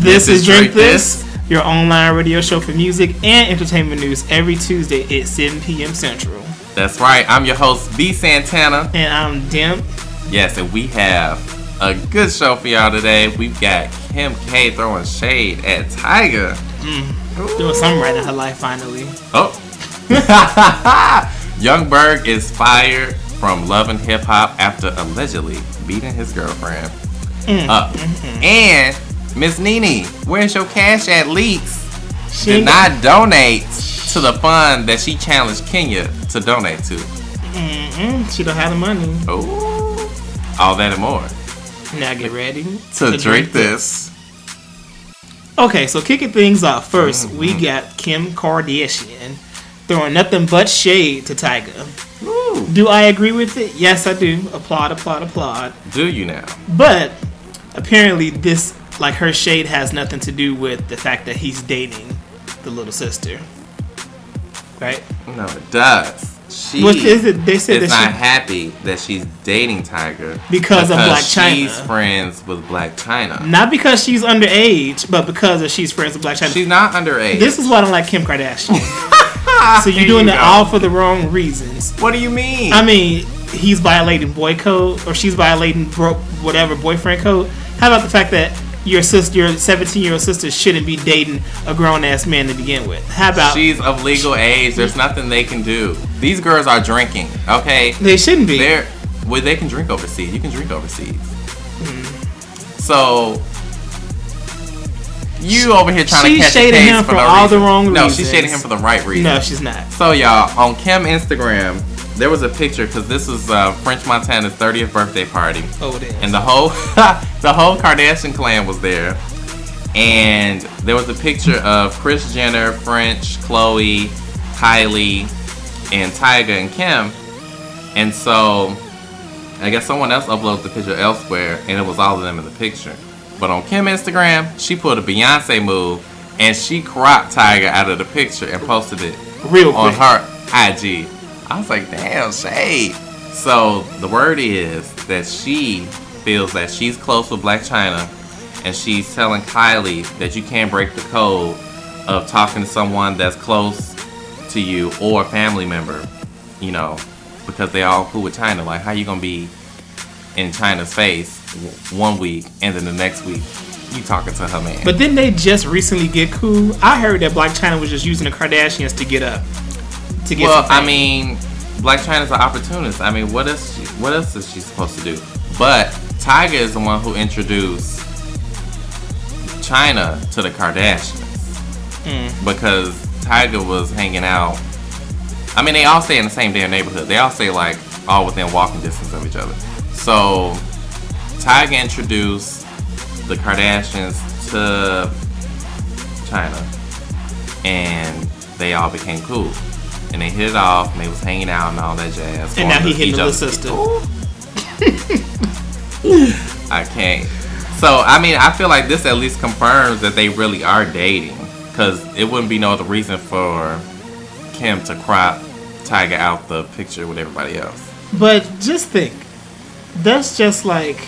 This is Drink This, your online radio show for music and entertainment news every Tuesday at 7 p.m. Central. That's right. I'm your host, B. Santana. And I'm Dim. Yes, and we have a good show for y'all today. We've got Kim K throwing shade at Tyga. Doing something right in her life, finally. Oh. Young Berg is fired from Love and Hip Hop after allegedly beating his girlfriend up. And Miss Nene, where's your cash at leaks? She did not donate to the fund that she challenged Kenya to donate to. She don't have the money. Oh, all that and more. Now get ready to drink this. Okay, so kicking things off first, we got Kim Kardashian throwing nothing but shade to Tyga. Ooh. Do I agree with it? Yes, I do. Applaud. Do you now? But apparently this, like, her shade has nothing to do with the fact that he's dating the little sister. Right? No, it does. She what is it? They said is that not happy that she's dating Tyga because of Black China. She's friends with Black China. Not because she's underage, but because she's friends with Black China. She's not underage. This is why I don't like Kim Kardashian. So you're doing it all for the wrong reasons. What do you mean? I mean, he's violating boy code, or she's violating whatever boyfriend code. How about the fact that your 17-year-old sister shouldn't be dating a grown-ass man to begin with? How about... She's of legal age. There's nothing they can do. These girls are drinking, okay? They shouldn't be. They can drink overseas. You can drink overseas. So... You over here trying to catch a case shading him for all the wrong reasons. No, she's shading him for the right reasons. No, she's not. So, y'all, on Kim Instagram, there was a picture, because this was French Montana's 30th birthday party. Oh, it is. And the whole Kardashian clan was there. And there was a picture of Kris Jenner, French, Khloe, Kylie, and Tyga and Kim. And so, I guess someone else uploaded the picture elsewhere, and it was all of them in the picture. But on Kim Instagram, she pulled a Beyonce move, and she cropped Tyga out of the picture and posted it on her IG. I was like, damn, shade. So the word is that she feels that she's close with Black China, and she's telling Kylie that you can't break the code of talking to someone that's close to you or a family member, you know, because they all cool with China. Like, how you gonna be in China's face 1 week and then the next week you talking to her man? But didn't they just recently get cool? I heard that Black China was just using the Kardashians to get up. Well, I mean, Black China's an opportunist. I mean, what else is she supposed to do? But Tyga is the one who introduced China to the Kardashians. Because Tyga was hanging out. I mean, they all stay in the same damn neighborhood. They all stay, like, all within walking distance of each other. So Tyga introduced the Kardashians to China, and they all became cool. And they hit it off, and they was hanging out and all that jazz. And now he hit the little sister. I can't. So, I mean, I feel like this at least confirms that they really are dating, because it wouldn't be no other reason for Kim to crop Tyga out the picture with everybody else. But just think, that's just like,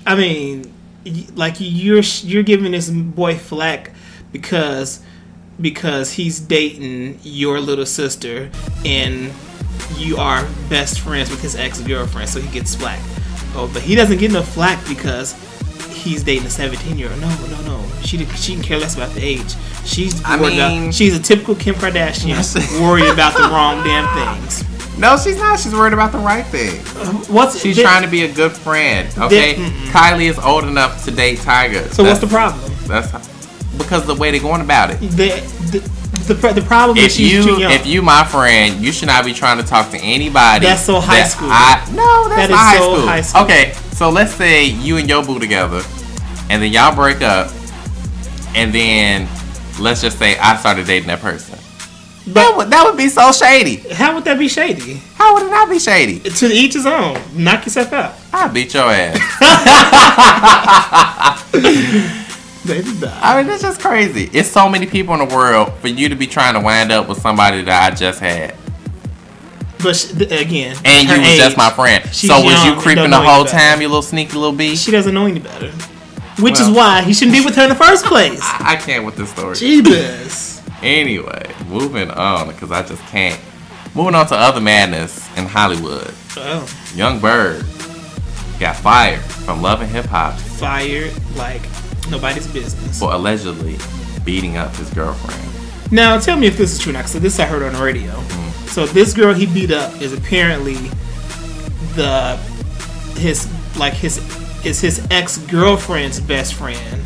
I mean, like you're giving this boy flack because he's dating your little sister and you are best friends with his ex-girlfriend, so he gets flack. Oh, but he doesn't get no flack because he's dating a 17-year-old. No. She can care less about the age. She's a typical Kim Kardashian, worried about the wrong damn things. No, she's not. She's worried about the right thing. She's trying to be a good friend. Okay, Kylie is old enough to date Tyga. So what's the problem? That's because the way they're going about it. The problem is she's too young. If you my friend, you should not be trying to talk to anybody. That's so high school. That's not high school. Okay, so let's say you and your boo together, and then y'all break up, and then let's just say I started dating that person. That would be so shady. How would that be shady? How would it not be shady? To each his own. Knock yourself out. I'll beat your ass. I mean, it's just crazy. It's so many people in the world for you to be trying to wind up with somebody that I just had. But again, and you was just my friend. So was you creeping the whole time, you little sneaky little bitch? She doesn't know any better. Which is why he shouldn't be with her in the first place. I can't with this story. Jeebus. Anyway, moving on, because I just can't. Moving on to other madness in Hollywood. Oh. Young Berg got fired from Love and Hip Hop. Fired like nobody's business. For allegedly beating up his girlfriend. Now, tell me if this is true. Now, because this I heard on the radio. So this girl he beat up is apparently his ex-girlfriend's best friend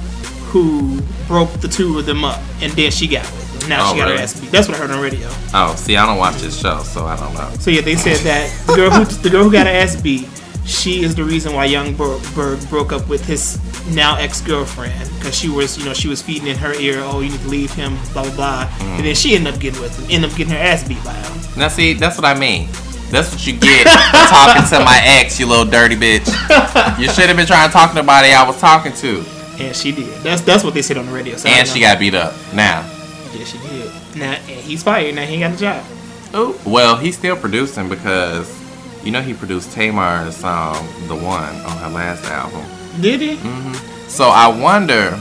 who broke the two of them up, and then she got with him. Now she got her ass beat. That's what I heard on the radio. Oh, see, I don't watch this show, so I don't know. So yeah, they said that the girl who got her ass beat, she is the reason why Young Berg broke up with his now ex-girlfriend, because she was feeding in her ear, oh, you need to leave him, blah blah blah, and then she ended up getting her ass beat by him. Now see, that's what I mean. That's what you get for talking to my ex, you little dirty bitch. You should have been trying to talk to nobody I was talking to. And she did. That's what they said on the radio. So and she got beat up. Now. Yeah, she did. Now and he's fired. Now he ain't got a job. Oh. Well, he's still producing because he produced Tamar's song "The One" on her last album. Did he? Mm-hmm. So I wonder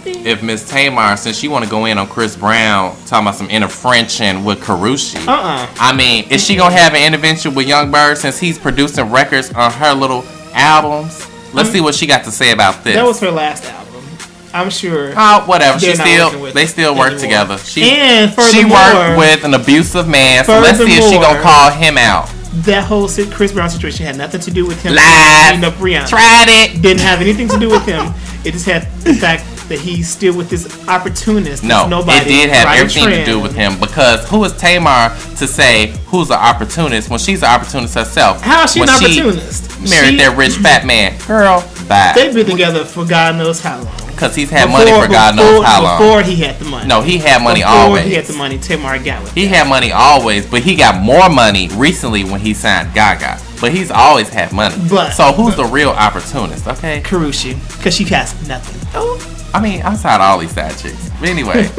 if Miss Tamar, since she want to go in on Chris Brown, talking about some intervention with Karrueche. I mean, is she gonna have an intervention with Young Berg since he's producing records on her little albums? Let's see what she got to say about this. That was her last album. I'm sure. Oh, whatever. They still work together. She worked with an abusive man. So let's see if she gonna call him out. That whole Chris Brown situation had nothing to do with him. Lied. Up Rihanna. Tried it. Didn't have anything to do with him. It just had the fact that he's still with this opportunist. No, it did have everything to do with him, because who is Tamar to say who's an opportunist when she's an opportunist herself? How is she an opportunist? Married that rich fat man. Girl, bye. They've been together for God knows how long. Because he's had money for God knows how long. Before he had the money. No, he had money always. Before he had the money, Tamar got with He had money always, but he got more money recently when he signed Gaga. But he's always had money. So who's the real opportunist, okay? Karrueche. Because she has nothing. Oh. I mean, I'm tired of all these side chicks. But anyway,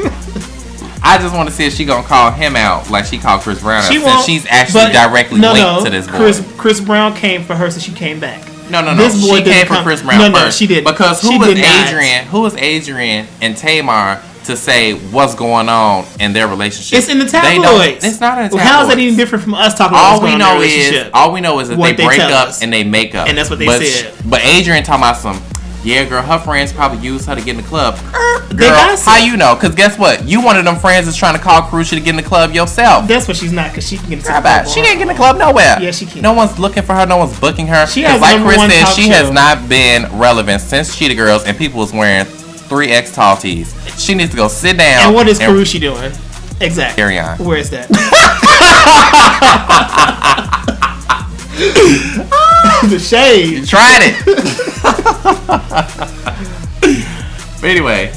I just want to see if she gonna call him out like she called Chris Brown out, since she's actually directly linked to this boy. Chris Brown came for her, so she came back. No. She came for Chris Brown first. No, she didn't. Because who was Adrian and Tamar to say what's going on in their relationship? It's in the tabloids. It's not in the tabloids. How is that any different from us talking about what's going on in their relationship? All we know is that they break up and they make up. And that's what they said. But Adrian talking about some, yeah, girl, her friends probably use her to get in the club. Girl, how you know? Because guess what? You one of them friends that's trying to call Karrueche to get in the club yourself. That's what she's not, because she can get into the club. She can't get in the club nowhere. Yeah, she can. No one's looking for her. No one's booking her. Because like Chris said, she has not been relevant since Cheetah Girls, and people was wearing 3X tall tees. She needs to go sit down. And what is Karrueche doing? Exactly. Carry on. Where is that? The shade. You tried it. But anyway,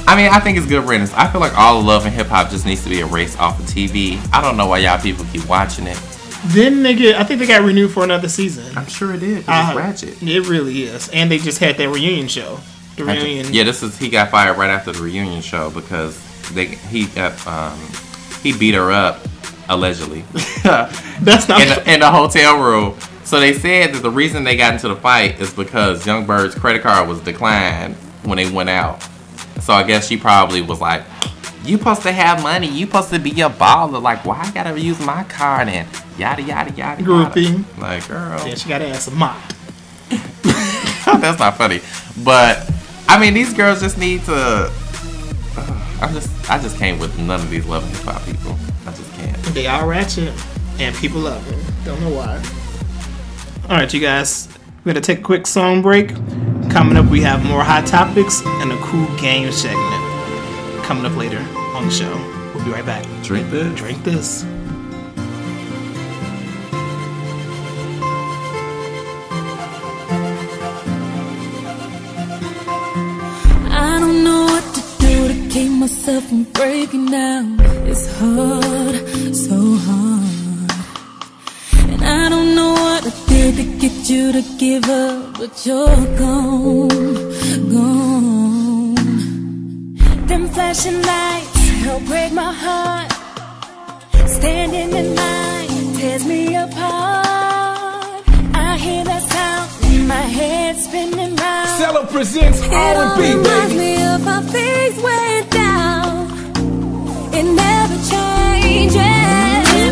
I mean, I think it's good riddance. I feel like all of Love and Hip Hop just needs to be erased off of TV. I don't know why y'all people keep watching it. Didn't they I think they got renewed for another season. I'm sure it did. It's ratchet. It really is. And they just had that reunion show. The reunion. Yeah, he got fired right after the reunion show because he beat her up, allegedly. That's not in the hotel room. So they said that the reason they got into the fight is because Young Berg's credit card was declined when they went out. So I guess she probably was like, you supposed to have money. You supposed to be a baller. Like, why I gotta use my card and yada, yada, yada, groupie. Like, girl. Yeah, she got her ass mocked. That's not funny. But, I mean, these girls just need to... I just can't with none of these Love and Hip Hop people. I just can't. They are ratchet, and people love them. Don't know why. Alright, you guys. We're going to take a quick song break. Coming up, we have more hot topics and a cool game segment. Coming up later on the show. We'll be right back. Drink this. Drink this. I don't know what to do to keep myself from breaking down. It's hard, so hard. And I don't know what I did to get you to give up, but you're gone, gone. Them flashing lights help break my heart. Standing in line tears me apart. I hear that sound in my head spinning round. Cello presents R&B, It reminds baby. me of how things went down. It never changes.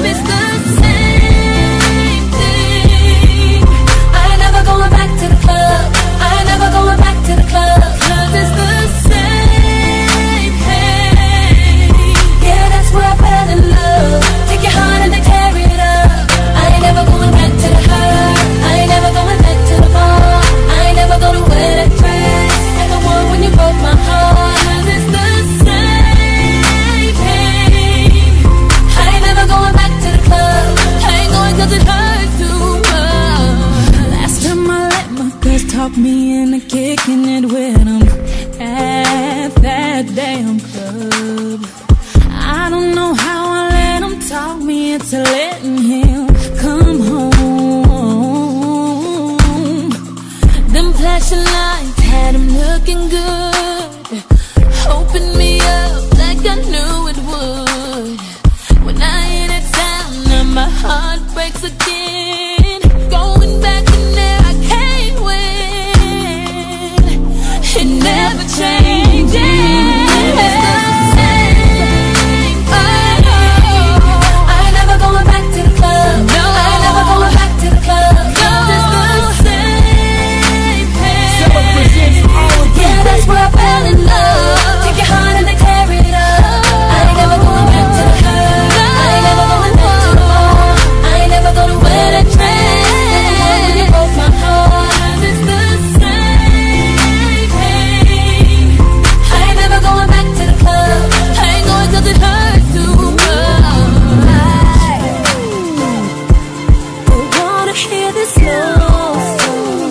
It's the same thing. I ain't never going back to the club. I ain't never going back to the club. 'Cause it's the same pain. Yeah, that's where I fell in love. Take your heart and then tear it up. I ain't never going back to the hurt. I ain't never going back to the bar. I ain't never gonna wear that dress like the one when you broke my heart. 'Cause it's the same pain. I ain't never going back to the club. I ain't going 'cause it hurts too much. Last time I let my girls talk me into kicking it with them at that damn club. I don't know how I let him talk me into letting him come home. Them flashing lights had him looking good, open me up like I knew it would. When I hit a town, now my heart breaks again. Going back in there, I can't win. It never changes. It's the same. I ain't never going back to the club. No, I ain't never going back to the club. No, it's the same pain. Cello presents R&B, Yeah, that's baby. where I fell in love. Take your heart and then tear it up. I ain't never going back to the hurt. I ain't never going back to the bar. I ain't never gonna wear that dress like the one when you broke my heart. 'Cause it's the same pain. I ain't never going back to the club. I ain't going 'cause it hurts too much. Don't wanna hear this love song.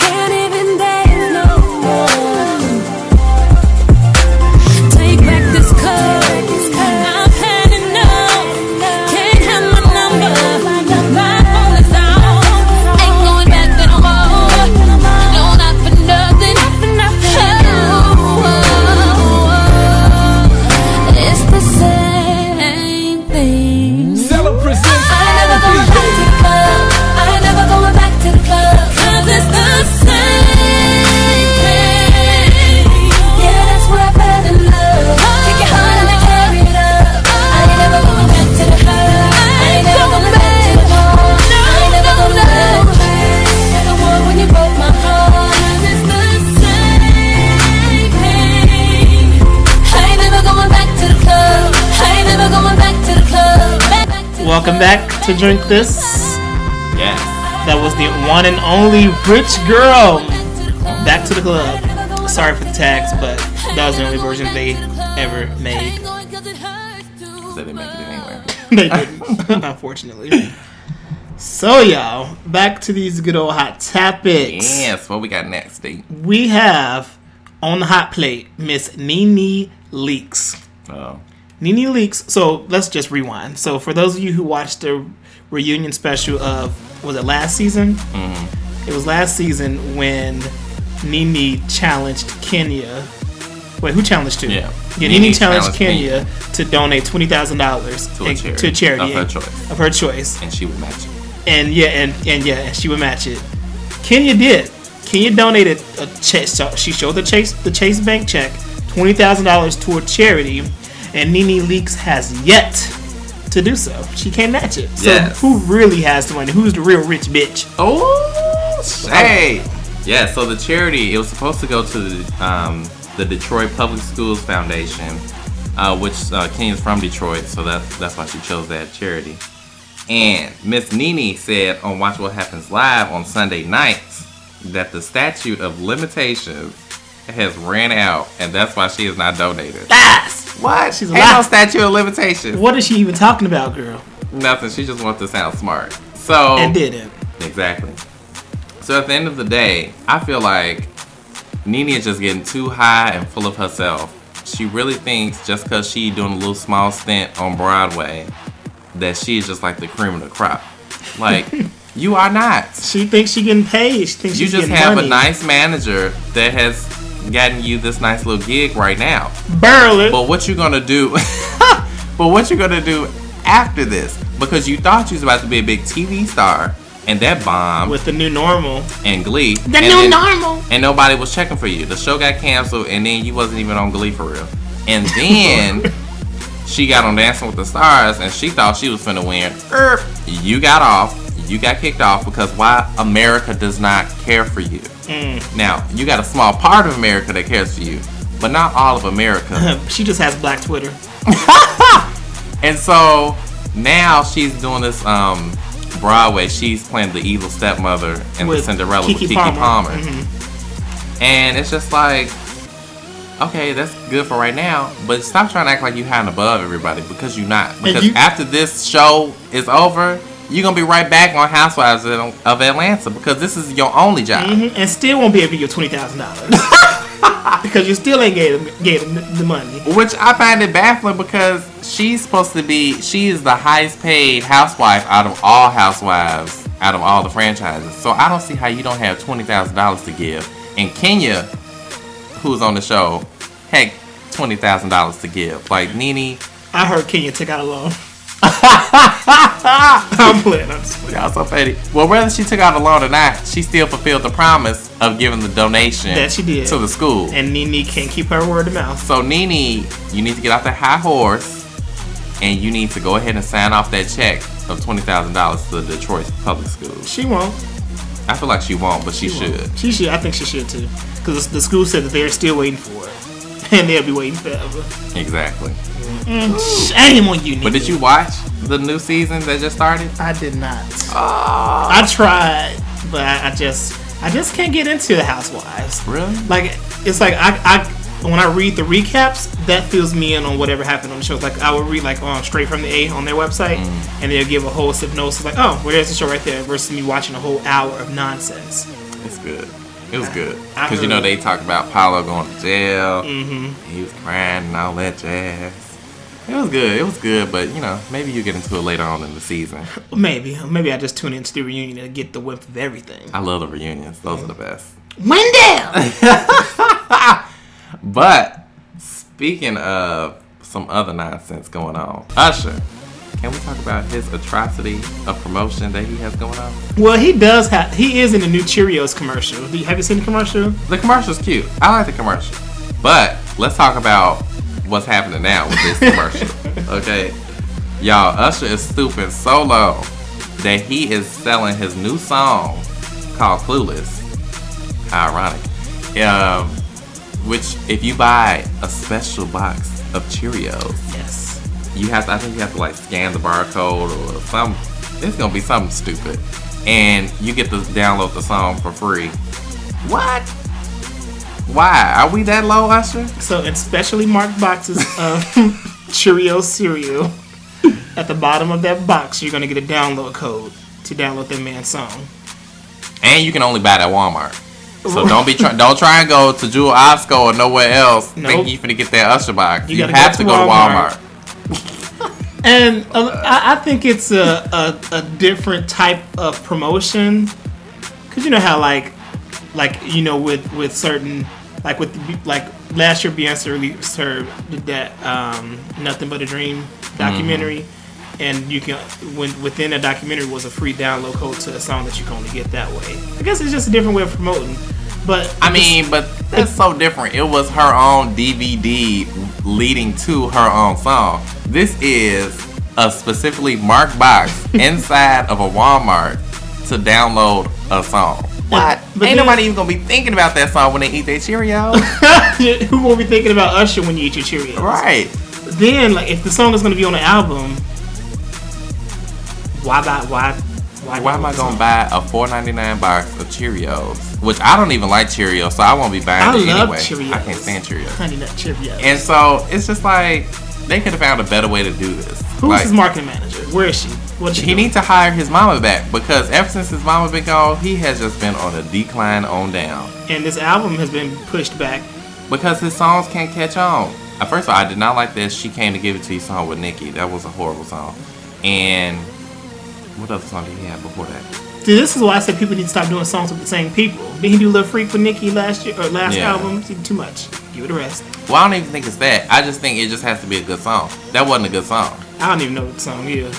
Can't even dance no more. Take back this call. I've had enough. Can't have my number. My phone is off. Ain't going back no more. No, not for nothing. Oh, it's the same thing. Cello presents I ain't never going back to R&B, the club. I ain't never going back to the club. 'Cause it's the same pain. Yeah, that's where I fell in love. Take your heart and then tear it up. I ain't never going back to the hurt. I ain't never going back to the bar. I ain't never gonna wear that dress like the one when you broke my heart. 'Cause it's the same pain. I ain't never going back to the club. I ain't never going back to the club. Welcome back to Drink This. Yes. That was the one and only RichGirl. Back to the club. Sorry for the tags, but that was the only version they ever made. So they make it anywhere. They didn't, unfortunately. So, y'all, back to these good old hot topics. Yes, what we got next, D? We have on the hot plate Miss Nene Leakes. Oh. Nene Leakes. So let's just rewind. So for those of you who watched the reunion special of, was it last season? Mm-hmm. It was last season when Nene challenged Kenya. Wait, who challenged who? Yeah. Nene challenged Kenya to donate $20,000 to a charity of her choice. Of her choice. And she would match it. And she would match it. Kenya did. Kenya donated a check. So she showed the Chase Bank check, $20,000 toward charity, and Nene Leakes has yet to do so. She can't match it. So Yes. who really has the money? Who's the real rich bitch? Oh, hey. Yeah, so the charity, it was supposed to go to the Detroit Public Schools Foundation, which Kenya's from Detroit, so that's why she chose that charity. And Miss Nene said on Watch What Happens Live on Sunday nights that the statute of limitations has ran out, and that's why she is not donated. That's What? She's Ain't alive. no statute of limitations. What is she even talking about, girl? Nothing. She just wants to sound smart. So And didn't. Exactly. So at the end of the day, I feel like Nene is just getting too high and full of herself. She really thinks just because she doing a little small stint on Broadway that she is just like the cream of the crop. Like, you are not. She thinks she getting paid. She thinks You she's just getting have money. a nice manager that has gotten you this nice little gig right now. Barely. But what you gonna do? But what you gonna do after this because you thought you was about to be a big TV star and that bombed with the new normal and Glee. The new normal. And nobody was checking for you. The show got canceled and then you wasn't even on Glee for real. And then she got on Dancing with the Stars and she thought she was finna win. You got off. You got kicked off because why? America does not care for you. Now, you got a small part of America that cares for you, but not all of America. She just has black Twitter. And so now she's doing this Broadway. She's playing the evil stepmother in the Cinderella with Keke Palmer. And it's just like, okay, that's good for right now, but stop trying to act like you high and above everybody because you're not. Because after this show is over, you're going to be right back on Housewives of Atlanta because this is your only job. And still won't be able to get your $20,000. Because you still ain't gave them the money. Which I find it baffling because she is the highest paid housewife out of all housewives, out of all the franchises. So I don't see how you don't have $20,000 to give. And Kenya, who's on the show, had $20,000 to give. Like Nene. I heard Kenya took out a loan. I'm playing. Y'all so petty. Well, whether she took out a loan or not, she still fulfilled the promise of giving the donation that she did to the school. And Nene can't keep her word of mouth. So Nene, you need to get off that high horse, and you need to go ahead and sign off that check of $20,000 to the Detroit public schools. She won't. I feel like she won't, but she should. She should. I think she should too, because the school said that they're still waiting for it, and they'll be waiting forever. Exactly. Shame on you, Nene. But did you watch the new season that just started? I did not. I tried, but I just can't get into the Housewives. Really? Like it's like I when I read the recaps, that fills me in on whatever happened on the show. Like I would read like straight from the A on their website, and they'll give a whole synopsis like, oh, well, there's the show right there, versus me watching a whole hour of nonsense. It's good. It was good because they talk about Paolo going to jail. He was crying and all that jazz. It was good. It was good, but maybe you get into it later on in the season. Maybe I just tune into the reunion and get the whip of everything. I love the reunions. Those are the best. Wendell. But speaking of some other nonsense going on, Usher. Can we talk about his atrocity of promotion that he has going on? Well, he is in the new Cheerios commercial. Have you seen the commercial? The commercial's cute. I like the commercial. But let's talk about what's happening now with this commercial. Okay? Y'all, Usher is stooping so low that he is selling his new song called Clueless. How ironic. Which, if you buy a special box of Cheerios, yes, I think you have to like scan the barcode or something. It's gonna be something stupid, and you get to download the song for free. What? Why? Are we that low, Usher? So in specially marked boxes of Cheerios cereal, at the bottom of that box, you're gonna get a download code to download that man's song. And you can only buy it at Walmart. So don't try and go to Jewel Osco or nowhere else thinking you're finna get that Usher box. You have to go to Walmart. And I think it's a different type of promotion, because you know how with certain like last year Beyonce released her that Nothing But a Dream documentary, and you can within a documentary was a free download code to a song that you can only get that way. I guess it's just a different way of promoting. But but that's so different. It was her own DVD leading to her own song. This is a specifically marked box inside of a Walmart to download a song. What? But ain't nobody even gonna be thinking about that song when they eat their Cheerios. Who won't be thinking about Usher when you eat your Cheerios? Right. Then, like, if the song is gonna be on the album, why am I gonna buy a $4.99 box of Cheerios? Which I don't even like Cheerios, so I won't be buying it anyway. Cheerios. I can't stand Cheerios. Honey Nut Cheerios. And so it's just like they could have found a better way to do this. Who's his marketing manager? Where is she? He needs to hire his mama back, because ever since his mama been gone, he has just been on a decline on down. And this album has been pushed back because his songs can't catch on. First of all, I did not like this She Came to Give It To You song with Nicki. That was a horrible song. And what other song did he have before that? See, this is why I said people need to stop doing songs with the same people. Didn't he do Lil Freak with Nicki last album? Too much. Give it a rest. Well, I don't even think it's that. I just think it just has to be a good song. That wasn't a good song. I don't even know what the song is.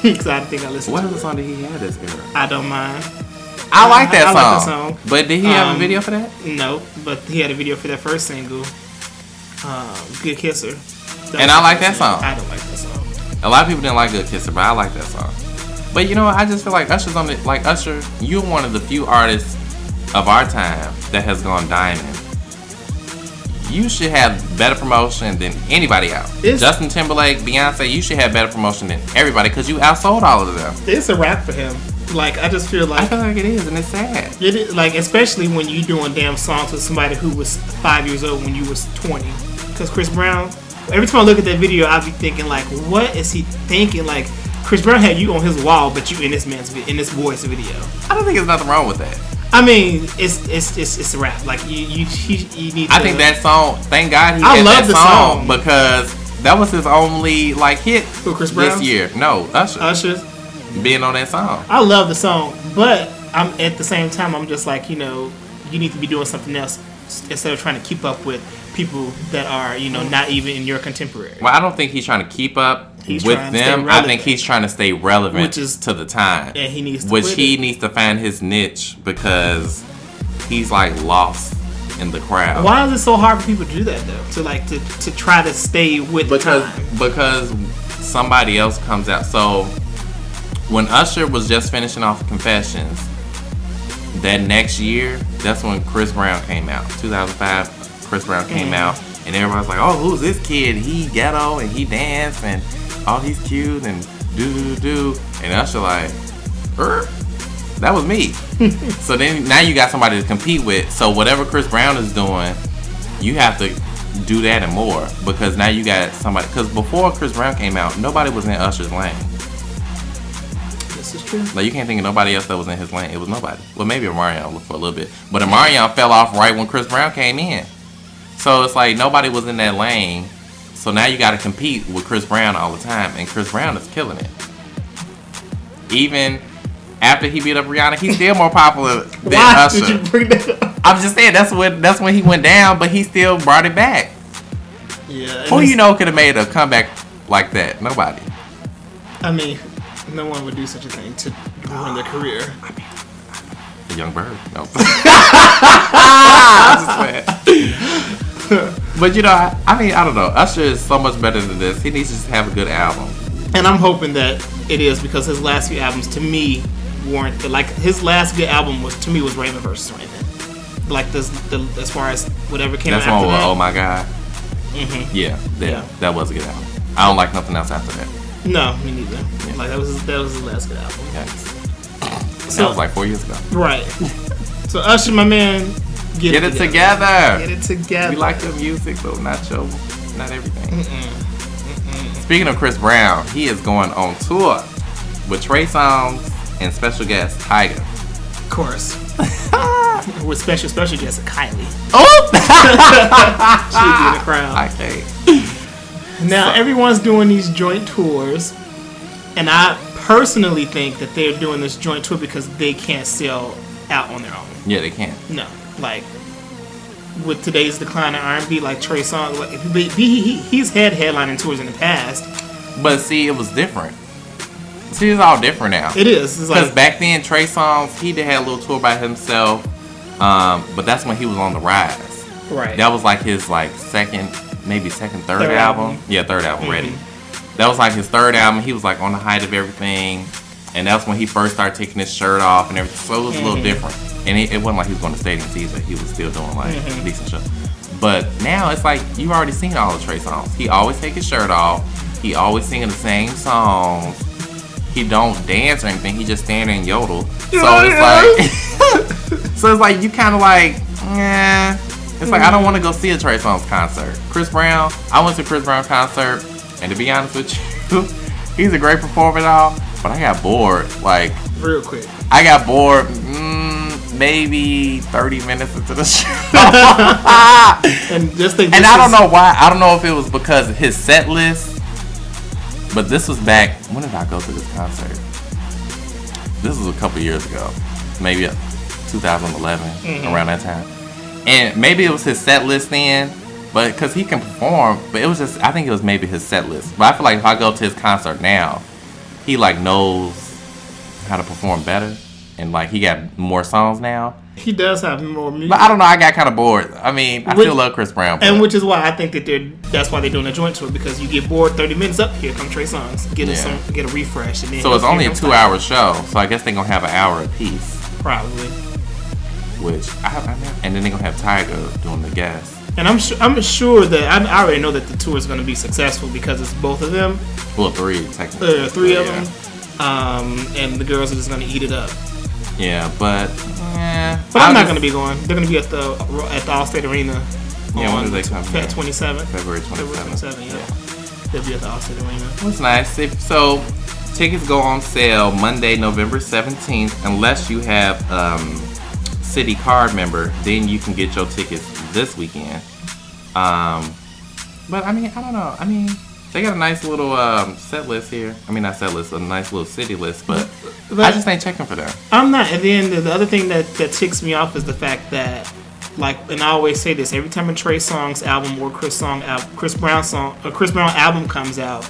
Because I think I listened What to other it. song did he have this era? I don't mind. I like that I song. like that song. But did he have a video for that? No, but he had a video for that first single, Good Kisser. And I like that song. I don't like that song. A lot of people didn't like Good Kisser, but I like that song. But you know what? I just feel like Usher's on the, like Usher, you're one of the few artists of our time that has gone diamond. You should have better promotion than anybody else. Justin Timberlake, Beyonce, you should have better promotion than everybody because you outsold all of them. It's a wrap for him. Like, I just feel like... I feel like it is, and it's sad. It is, like, especially when you doing damn songs with somebody who was 5 years old when you was 20. Because Chris Brown, every time I look at that video, I be thinking, like, what is he thinking? Like, Chris Brown had you on his wall, but you in this boy's video. I don't think there's nothing wrong with that. I mean, it's a rap. Like you need. I think that song. Thank God he I had love that the song song. because that was his only like hit Who, Chris Brown? this year. No, Usher's. being on that song. I love the song, but I'm at the same time I'm just like, you know, you need to be doing something else instead of trying to keep up with people that are, you know, not even in your contemporary. Well, I don't think he's trying to keep up He's with trying to stay them. I relevant. think he's trying to stay relevant, Which is- to the time. And he needs to which quit he it. needs to find his niche because he's like lost in the crowd. Why is it so hard for people to do that though? To like to try to stay with the time. Because somebody else comes out. So when Usher was just finishing off Confessions, that next year, that's when Chris Brown came out. 2005, Chris Brown came out, and everybody's like, "Oh, who's this kid? He ghetto and he dance and oh, he's cute and do." And Usher like, that was me. So then now you got somebody to compete with. So whatever Chris Brown is doing, you have to do that and more because now you got somebody. Because before Chris Brown came out, nobody was in Usher's lane. This is true. Like you can't think of nobody else that was in his lane. It was nobody. Well, maybe Omarion for a little bit, but Omarion fell off right when Chris Brown came in. So it's like nobody was in that lane. So now you got to compete with Chris Brown all the time, and Chris Brown is killing it. Even after he beat up Rihanna, he's still more popular than Why Usher. did you bring that up? I'm just saying that's when he went down, but he still brought it back. Yeah. Who you know could have made a comeback like that? Nobody. I mean, no one would do such a thing to ruin their career. Young Berg. No. I'm just saying. But you know, I mean, I don't know. Usher is so much better than this. He needs to just have a good album. And I'm hoping that it is because his last few albums to me weren't like his last good album was Raymond vs. Raymond. Like this, as far as whatever came That's out one after with that. Oh My God. Mm-hmm. Yeah, that was a good album. I don't like nothing else after that. No, me neither. Like that was his last good album. Yeah. So, That was like 4 years ago. Right. So Usher, my man, get it together. Get it together. We like your music, but not everything. Speaking of Chris Brown, he is going on tour with Trey Songz and special guest Tyga. Of course. With special guest Kylie. Oh! She'd be in the crowd. I can't. Now everyone's doing these joint tours, and I personally think that they're doing this joint tour because they can't sell out on their own. Yeah, they can. No, like with today's decline in R&B, like Trey Songz, like, he's had headlining tours in the past. But see, it was different. See, it's all different now. It is. It's Because like back then, Trey Songz, he did have a little tour by himself, but that's when he was on the rise. right. That was like his third Third album. album. Yeah, third album, Ready. That was like his third album. He was like on the height of everything, and that's when he first started taking his shirt off and everything. So it was a little different, and it wasn't like he was going to stadiums either. He was still doing like decent shows. But now it's like you've already seen all the Trey songs. He always take his shirt off. He always singing the same songs. He don't dance or anything. He just stand there and yodel. So it's like, so it's like you kind of like, It's like I don't want to go see a Trey Songz concert. Chris Brown, I went to Chris Brown concert, and to be honest with you, he's a great performer and all, but I got bored. Like real quick. I got bored. Maybe 30 minutes into the show. And just think. And I don't know why. I don't know if it was because of his set list, but this was back. When did I go to this concert? This was a couple years ago, maybe 2011, around that time. And maybe it was his set list then, But because he can perform, but it was just, I think it was maybe his set list. But I feel like if I go to his concert now, he like knows how to perform better. And like he got more songs now. He does have more music. But I don't know, I got kind of bored. I mean, I still love Chris Brown. And which is why I think that that's why they're doing a joint tour, because you get bored 30 minutes up, here come Trey Songz. Get a refresh. And then so it's only a 2-hour show, so I guess they're going to have an hour apiece. Probably. Which, and then they're going to have Tyga doing the guest. And I'm sure that, I already know that the tour is going to be successful because it's both of them. Well, 3 technically. 3 of them. And the girls are just going to eat it up. Yeah, but I'm not going to be going. They're going to be at the Allstate Arena. Yeah, when do they come? February 27th. February 27th. Yeah. They'll be at the Allstate Arena. That's nice. So tickets go on sale Monday, November 17th, unless you have City Card member. Then you can get your tickets this weekend. But I mean, I don't know. I mean, they got a nice little set list here. I mean, not set list, a nice little city list, but I just ain't checking for them. I'm not. And then the other thing that ticks me off is the fact that, like, and I always say this, every time a Trey Songz album or Chris Brown album comes out,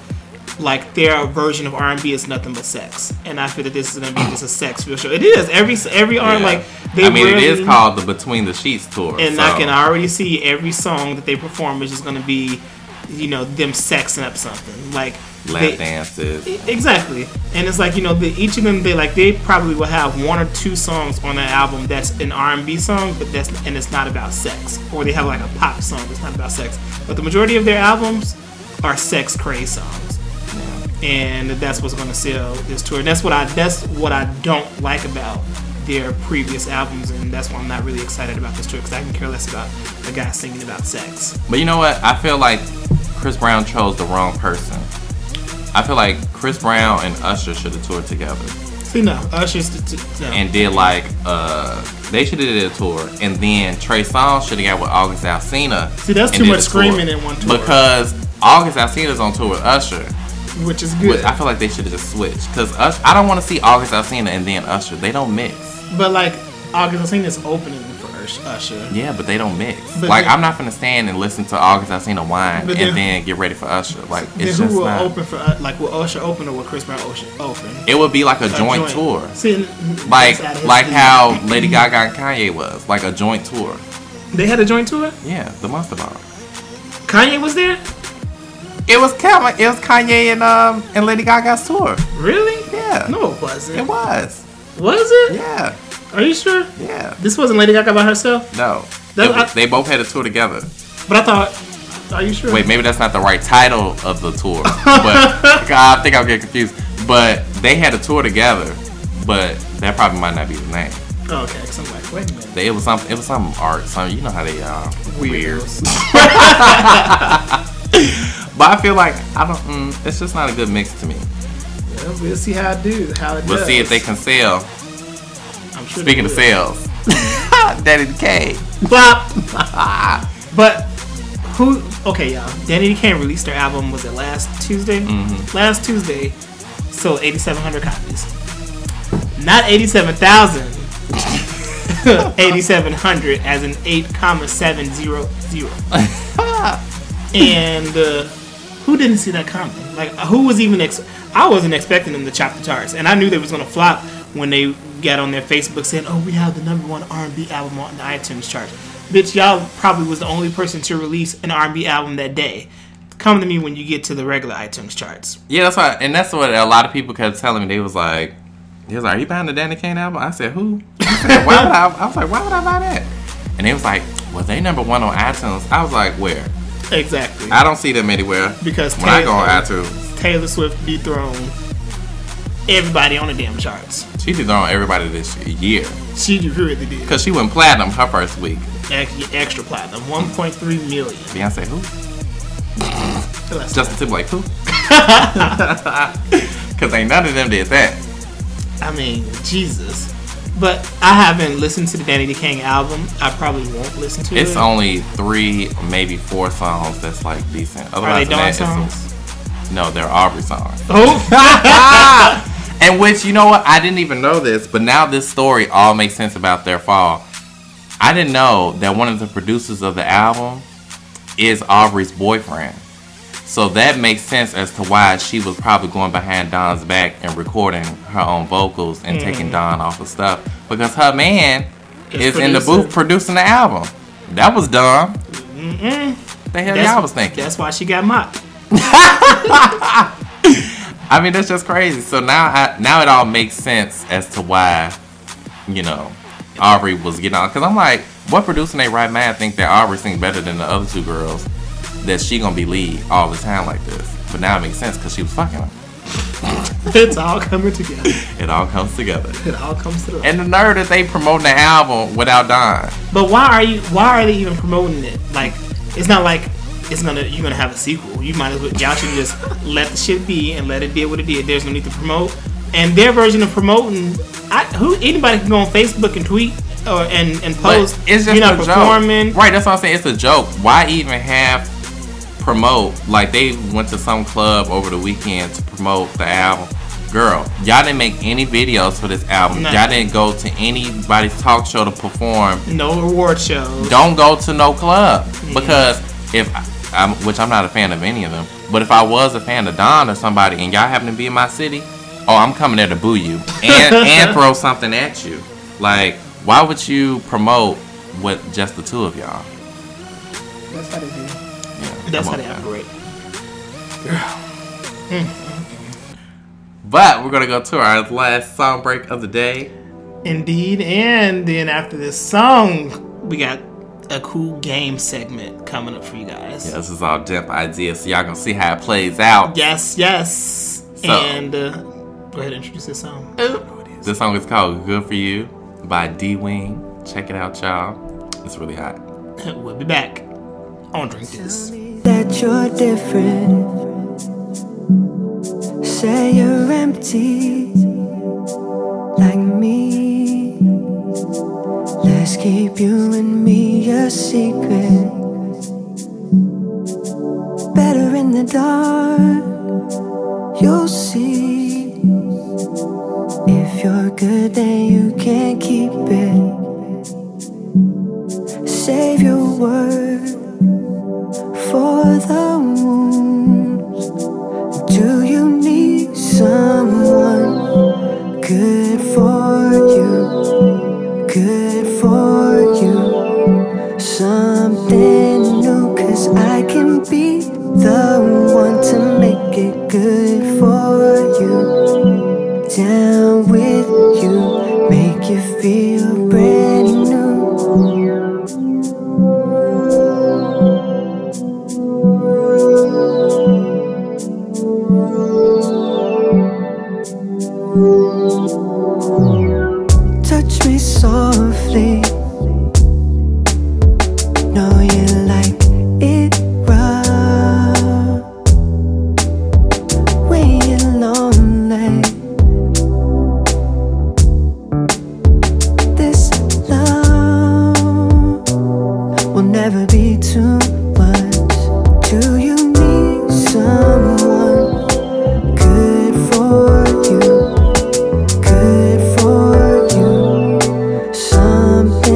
like, their version of R&B is nothing but sex. And I feel that this is going to be just a sex-filled show. It is. Every R&B, like, it is called the Between the Sheets tour. And so I can already see every song that they perform is just going to be, you know, them sexing up something. Like, lap dances. Exactly. And it's like, you know, each of them, they probably will have 1 or 2 songs on that album that's an R&B song, but it's not about sex. Or they have like a pop song that's not about sex. But the majority of their albums are sex craze songs. Yeah. And that's what's going to sell this tour. And that's what I don't like about their previous albums, and that's why I'm not really excited about this tour, because I can care less about a guy singing about sex. But you know what? I feel like Chris Brown chose the wrong person. I feel like Chris Brown and Usher should have toured together. See, no, Usher's no. And did like they should have did a tour, and then Trey Songz should have got with August Alsina. See, that's too much screaming in one tour. Because August Alsina's on tour with Usher, which is good. I feel like they should have just switched, because I don't want to see August Alsina and then Usher. They don't mix. But like August Alsina's opening for Usher. Yeah, but they don't mix. But like, I'm not gonna stand and listen to August Alsina whine and then get ready for Usher. Like, it's then just who will not. Open for will Usher open, or will Chris Brown open? It would be like a joint tour. See, like how Lady Gaga and Kanye was, like a joint tour. They had a joint tour? Yeah, the Monster Ball. Kanye was there? It was Kanye and Lady Gaga's tour. Really? Yeah. No, it wasn't. It was. Was it? Yeah. Are you sure? Yeah. This wasn't Lady Gaga by herself? No. They both had a tour together. But I thought, are you sure? Wait, maybe that's not the right title of the tour. But I think I'll get confused. But they had a tour together, but that probably might not be the name. Oh, okay, because I'm like, wait a minute. It was some art, you know how they are. Weird. But I feel like it's just not a good mix to me. Well, we'll see how it does. We'll see if they can sell. I'm sure. Speaking of sales, Danity Kane. Bop. But who? Okay, y'all. Danity Kane released their album. Was it last Tuesday? Mm-hmm. Last Tuesday, sold 8,700 copies. Not 87,000. 8,700, as in 8,700. And who didn't see that coming? Like, who was even? I wasn't expecting them to chop the charts, and I knew they was gonna flop when they got on their Facebook saying, "Oh, we have the #1 R&B album on the iTunes chart." Bitch, y'all probably was the only person to release an R&B album that day. Come to me when you get to the regular iTunes charts. Yeah, that's what a lot of people kept telling me. They was like, "Are you buying the Danity Kane album?" I said, "Who?" I was like, "Why would I buy that?" And they was like, "Well, they #1 on iTunes." I was like, "Where?" Exactly. I don't see them anywhere. Because when I go on iTunes, Taylor Swift dethroned everybody on the damn charts. She dethroned everybody this year. She really did. Because she went platinum her first week. Extra platinum, 1.3 million. Beyonce who? Justin Timberlake who? Because ain't none of them did that. I mean, Jesus. But I haven't listened to the Danity Kane album. I probably won't listen to it. It's only 3, maybe 4 songs that's like decent. Otherwise, are they Dawn songs? No, they're Aubrey songs. Oh! And which, you know what? I didn't even know this, but now this story all makes sense about their fall. I didn't know that one of the producers of the album is Aubrey's boyfriend. So that makes sense as to why she was probably going behind Don's back and recording her own vocals and taking Don off of stuff. Because her man is in the booth producing the album. That was dumb. The hell y'all was thinking? That's why she got mocked. I mean, that's just crazy. So now it all makes sense as to why, you know, Aubrey was getting on. Because I'm like, what producer in their right mind think that Aubrey sings better than the other two girls? That she gonna be lead all the time like this. But now it makes sense because she was fucking him. It's all coming together. It all comes together. It all comes together. And the nerve that they promoting the album without Don. But why are they even promoting it? Like, it's not like you're gonna have a sequel. You might as well, y'all should just let the shit be and let it be what it did. There's no need to promote. And their version of promoting, anybody can go on Facebook and tweet and post. But it's just you're not performing. Joke. Right, that's what I'm saying. It's a joke. Why even have promote? Like, they went to some club over the weekend to promote the album. Girl, y'all didn't make any videos for this album. Nothing. Y'all didn't go to anybody's talk show to perform. No award shows. Don't go to no club. Because which I'm not a fan of any of them, but if I was a fan of Don or somebody and y'all happen to be in my city, I'm coming there to boo you and throw something at you. Like, why would you promote with just the two of y'all? That's how they do. Yeah, That's how they operate. But we're gonna go to our last song break of the day. Indeed, and then after this song, we got a cool game segment coming up for you guys. Yeah, this is all Demp ideas, so y'all gonna see how it plays out. Yes. So, And go ahead and introduce this song. This song is called "Good for You" by D.Wing. Check it out, y'all. It's really hot. We'll be back on Drink This. That you're different. Say you're empty like me. Let's keep you and me a secret. Better in the dark, you'll see. If you're good, then you can't keep it. Save your word for the wounds. Do you need someone good for you? Good for you. Something new, 'cause I can be the one to make it good for you. Down with you, make you feel brand new. Touch me softly. Know you like it rough. When you're lonely, this love will never be too much. Do you need someone good for you? Good for you. Something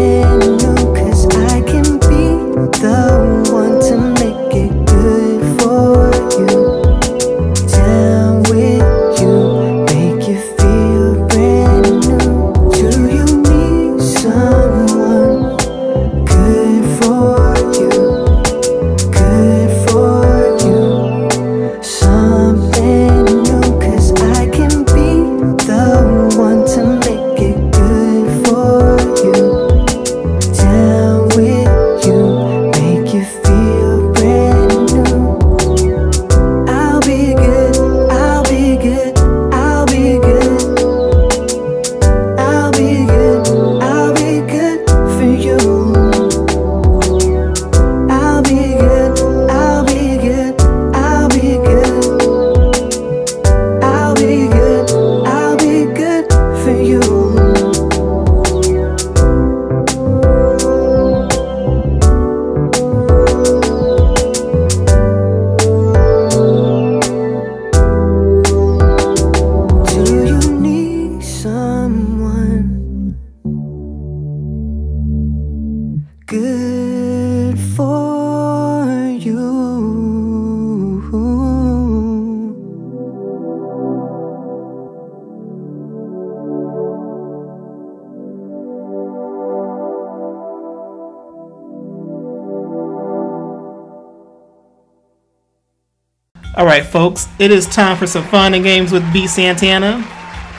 All right, folks. It is time for some fun and games with B. Santana.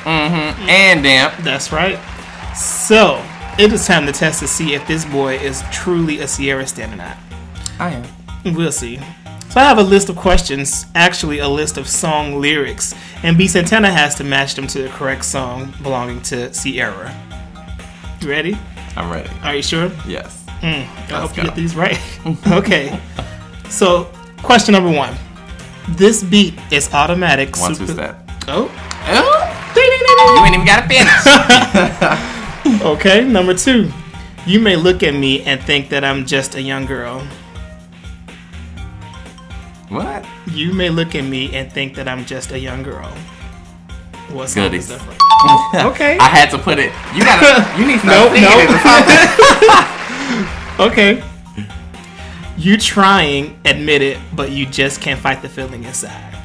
And Damp. That's right. So, it is time to test to see if this boy is truly a Sierra stan or not. I am. We'll see. So I have a list of questions, actually a list of song lyrics, and B. Santana has to match them to the correct song belonging to Sierra. You ready? I'm ready. Are you sure? Yes. I hope you get these right. Okay. So, question number 1. This beat is automatic. 1 2 step. Oh. You ain't even got to finish. Okay, number 2. You may look at me and think that I'm just a young girl. What? You may look at me and think that I'm just a young girl. What song Goodies. is that from? Okay. I had to put it. You need to Nope, start singing it or something. Okay. You trying, admit it, but you just can't fight the feeling inside.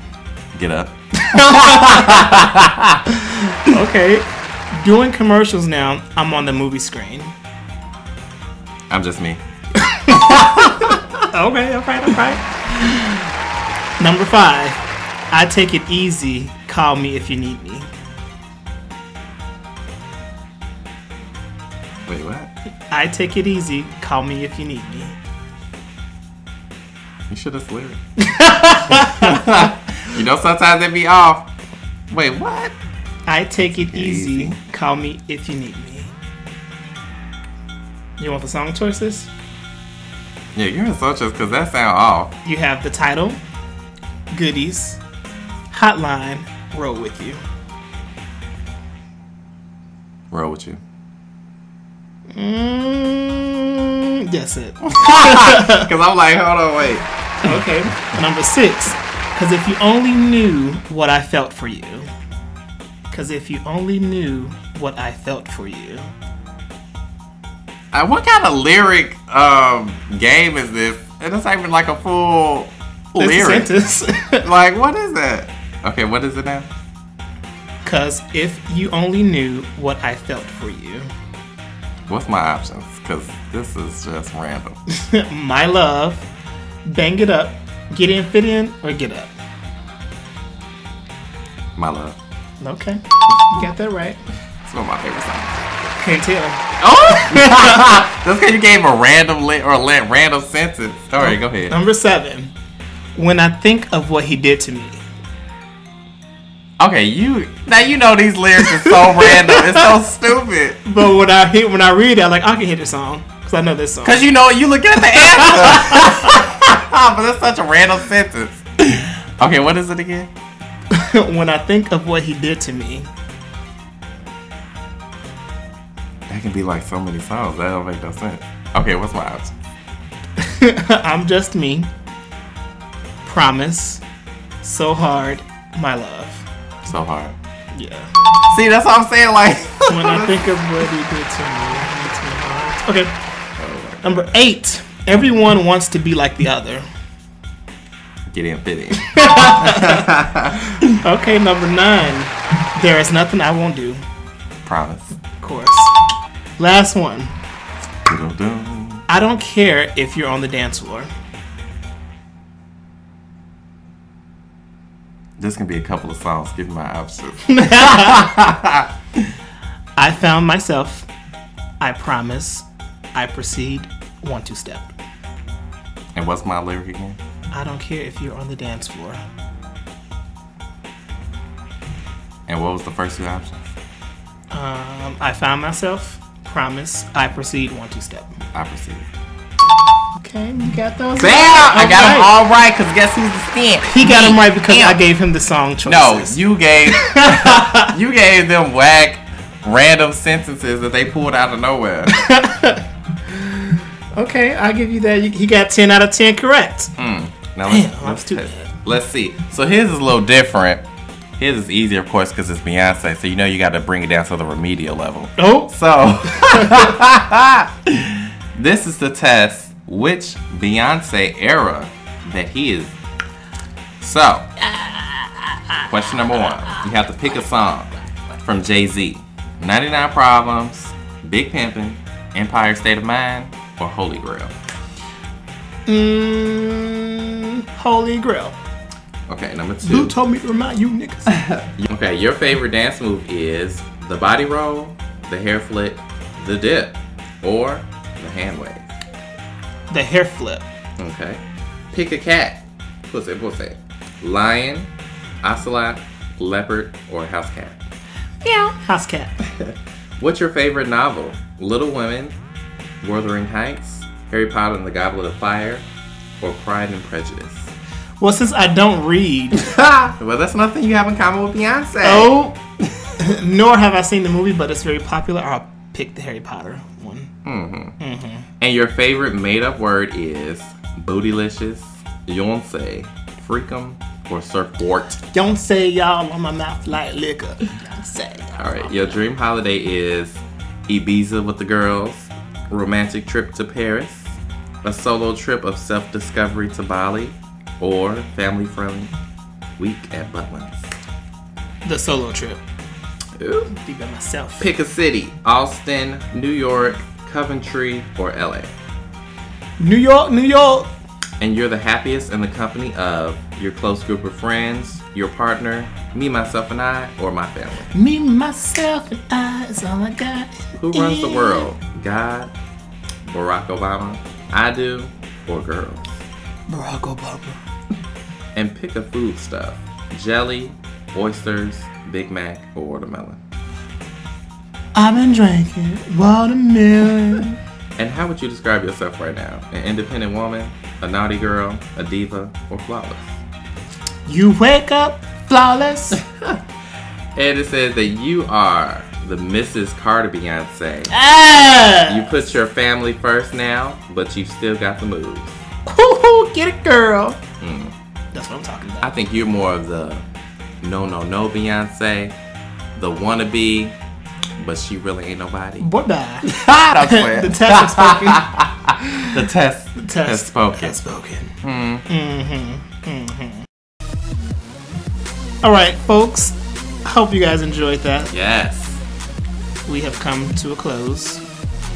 Get up. Okay. Doing commercials now, I'm on the movie screen. I'm just me. Okay, alright. Number 5. I take it easy, call me if you need me. Wait, what? I take it easy, call me if you need me. You should have slid. You know, sometimes they be off. Wait, what? I take it easy, call me if you need me. You want the song choices? Yeah, you're in Sochas because that sound off. You have the title, Goodies, Hotline, Roll With You. Roll with you. That's it. Because I'm like, hold on, wait. Okay. Number 6. Because if you only knew what I felt for you. Because if you only knew what I felt for you. What kind of lyric game is this? It's not even like a full lyric. Sentence. Like, what is that? Okay, what is it now? Because if you only knew what I felt for you. What's my options? Because this is just random. My love, bang it up, get in, fit in, or get up. My love. Okay, you got that right. It's one of my favorite songs. Can't tell. Oh! That's because you gave a random random sentence. All right, go ahead. Number 7. When I think of what he did to me. Okay, you know these lyrics are so random. It's so stupid. But when I read it, I'm like, I can hit the song because I know this song. Because you know you looking at the answer. But that's such a random sentence. Okay, what is it again? When I think of what he did to me. That can be like so many songs. That don't make no sense. Okay, what's my option? I'm just me. Promise. So hard. My love. So hard. Yeah. See, that's what I'm saying. Like, when I think of what he did to me, it makes me hard. Okay. Number 8. Everyone wants to be like the other. Get in, fit in. Okay, number 9. There is nothing I won't do. Promise. Of course. Last one. Doo-doo-doo. I don't care if you're on the dance floor. This can be a couple of songs. Give me my options. I found myself. I promise. I proceed. 1 2 step. And what's my lyric again? I don't care if you're on the dance floor. And what was the first 2 options? I found myself. Promise. I proceed. 1 2 step. I proceed. Okay, you got those. Bam! Right. I got them all right because guess who's the stamp? He got them right because I gave him the song choices. No, you gave them whack random sentences that they pulled out of nowhere. Okay, I'll give you that. He got 10 out of 10 correct. Now let's see. So his is a little different. His is easier, of course, because it's Beyonce. So you know you got to bring it down to the remedial level. Oh. So this is the test. Which Beyonce era that he is. So, question number 1. You have to pick a song from Jay-Z. 99 Problems, Big Pimpin', Empire State of Mind, or Holy Grail? Holy Grail. Okay, number 2. Who told me to remind you niggas? Okay, your favorite dance move is the body roll, the hair flip, the dip, or the hand wave. The hair flip. Okay. Pick a cat. Pussy. Lion, ocelot, leopard, or house cat. Yeah. House cat. What's your favorite novel? Little Women, Wuthering Heights, Harry Potter and the Goblet of Fire, or Pride and Prejudice? Well, since I don't read. Well, that's nothing you have in common with Beyonce. Oh. Nor have I seen the movie, but it's very popular. I'll pick the Harry Potter one. And your favorite made-up word is bootylicious, Beyonce, freakum, or surfboard? Don't say y'all on my mouth like liquor. Don't say. All right, your dream holiday is Ibiza with the girls, romantic trip to Paris, a solo trip of self-discovery to Bali, or family-friendly week at Butlins. The solo trip. Ooh. Be by myself. Pick a city: Austin, New York, Coventry, or LA. New York, New York. And you're the happiest in the company of your close group of friends, your partner, me, myself, and I, or my family. Me, myself, and I is all I got. Who runs the world? God, Barack Obama, I do, or girls? Barack Obama. And pick a food stuff: jelly, oysters, Big Mac, or watermelon. I've been drinking watermelon. And how would you describe yourself right now? An independent woman, a naughty girl, a diva, or flawless? You wake up flawless. And it says that you are the Mrs. Carter Beyonce. Ah! You put your family first now, but you still got the moves. Woo-hoo, get it, girl. That's what I'm talking about. I think you're more of the no Beyonce, the wannabe, but she really ain't nobody. Boy, bye. That's fair. The test has spoken. The test has spoken. Has spoken. All right, folks. Hope you guys enjoyed that. Yes. We have come to a close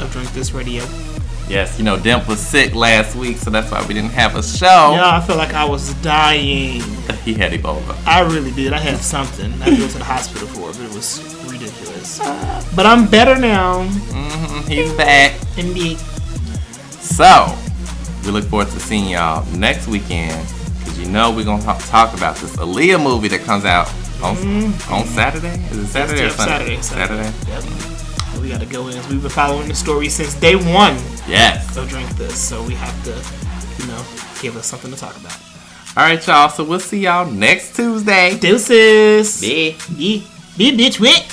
of Drink This Radio. Yes, you know, Demp was sick last week, so that's why we didn't have a show. Yeah, I felt like I was dying. He had Ebola. I really did. I had something. I had to go to the hospital for it, but it was ridiculous. But I'm better now. He's back. Indeed. So, we look forward to seeing y'all next weekend, because you know we're going to talk about this Aaliyah movie that comes out on Saturday? Is it Saturday or Sunday? Saturday. Yep. We got to go in. We've been following the story since day one. Yes. So Drink This. So we have to, give us something to talk about. All right, y'all. So we'll see y'all next Tuesday. Deuces. Yeah. Be bitch wit.